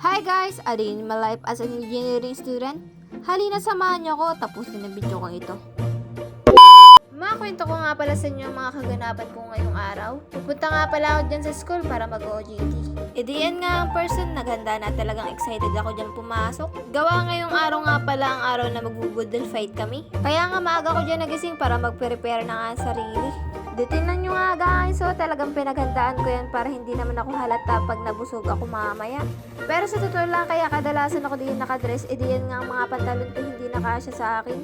Hi guys! A day in my life as an engineering student. Halina samahan niyo ako, tapusin ang video kong ito. Makwento ko nga pala sa inyo ang mga kaganapan ko ngayong araw. Pupunta nga pala ako dyan sa school para mag-OJT. E di yan nga ang person, naghanda na, talagang excited ako dyan pumasok. Gawa ngayong araw nga pala ang araw na magbubudol fight kami. Kaya nga maaga ko dyan nagising para mag-prepare na nga ang sarili. Tingnan nyo nga guys, so talagang pinaghandaan ko yan para hindi naman ako halata pag nabusog ako mamaya. Pero sa totoo lang, kaya kadalasan ako din nakadress, edi yan nga ang mga pantalon ko hindi nakasya sa akin.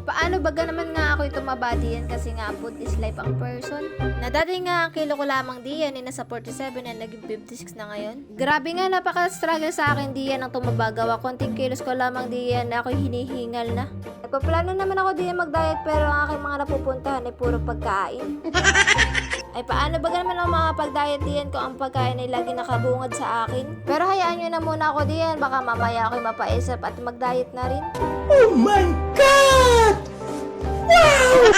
Paano baga naman nga ako ito mabadiyan kasi nga food is life ang person. Na dati nga ang kilo ko lamang diyan ay nasa 47 na naging 56 na ngayon. Grabe nga, napaka-struggle sa akin diyan ang tumabagawa. Konting kilos ko lamang diyan na ako'y hinihingal na. Nagpaplano naman ako diyan mag-diet pero ang aking mga napupuntahan ay puro pagkain. Ay paano baga naman ako makapag-diet diyan kung ang pagkain ay lagi nakabungad sa akin. Pero hayaan nyo na muna ako diyan, baka mamaya ako'y mapaisip at mag-diet na rin. Oh my God! Wow!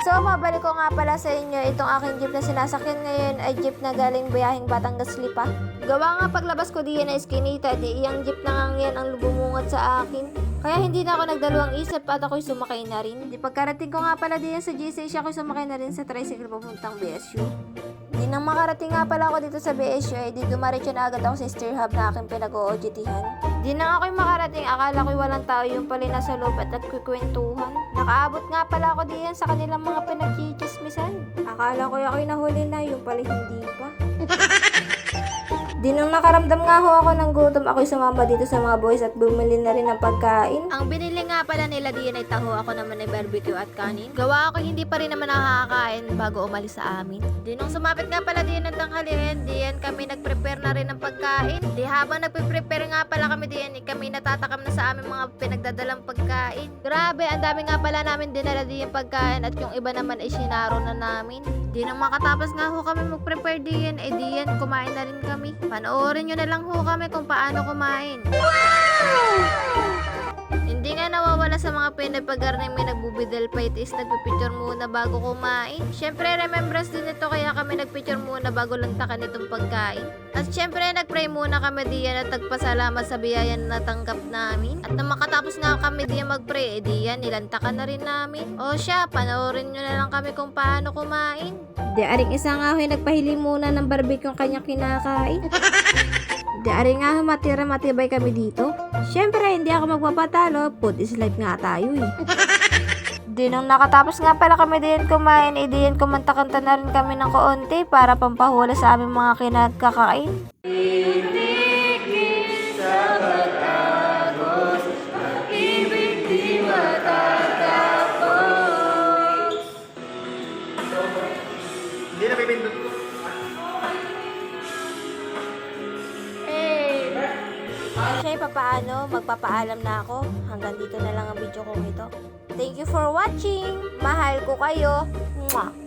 So, mabalik ko nga pala sa inyo, itong aking jeep na sinasakyan ngayon ay jeep na galing Biyaheng Batangas Lipa. Gawa nga paglabas ko diyan na iskinita, di iyang jeep na nga yan ang lubumungad sa akin. Kaya hindi na ako nagdalawang isip at ako'y sumakay na rin. Di pagkarating ko nga pala diyan sa GC, siya ako'y sumakay na rin sa tricycle papuntang BSU. Di nang makarating nga pala ako dito sa BSU, ay di dumaretso na agad ako sa stair hub na aking pinag-OJT-han. Di nang ako'y makarating, akala ko'y walang tao, yung pala nasa loob at nagkukwentuhan. Nakaabot nga pala ako diyan sa kanilang mga pinagchichismisan. Akala ko ako'y nahuli na, yung pala hindi pa. Di nang nakaramdam nga ho ako ng gutom, ako'y sumama dito sa mga boys at bumili na rin ng pagkain. Ang binili nga pala nila diyan ay taho, ako naman ay barbecue at kanin. Gawa ako hindi pa rin naman nakakain bago umalis sa amin. Di nung sumapit nga pala diyan ng tanghalian, diyan kami nag-prepare na rin ng pagkain. Di habang nagpe-prepare nga pala kami diyan, kami natatakam na sa aming mga pinagdadalang pagkain. Grabe, ang dami nga pala namin dinala diyan pagkain at yung iba naman ay sinaro na namin. Di nang makatapos nga ho kami mag-prepare diyan, diyan kumain na rin kami. Panoorin nyo na lang ho kami kung paano kumain. Wow! Hindi nga nawawala sa mga pinapag na may nagbubidal fight is nagpipicture muna bago kumain. Syempre remembrance din ito kaya kami nagpicture muna bago lantakan itong pagkain. At syempre nagpray muna kami diyan at nagpasalamat sa biyaya na natanggap namin. At nang makatapos nga kami diyan magpray, diyan nilantakan na rin namin. O siya, panoorin nyo na lang kami kung paano kumain. Di aring isa nga ho'y nagpahili muna ng barbecue yung kanyang kinakain. Di aring nga matibay kami dito. Syempre, hindi ako magpapatalo. Food is life nga tayo eh. Di nung nakatapos nga pala kami diyan kumain, diyan kumanta-kanta na rin kami ng kaunti para pampahula sa aming mga kinagkakain. Hindi na pipindot ko. Siya papaano, magpapaalam na ako. Hanggang dito na lang ang video kong ito. Thank you for watching. Mahal ko kayo. Mwah!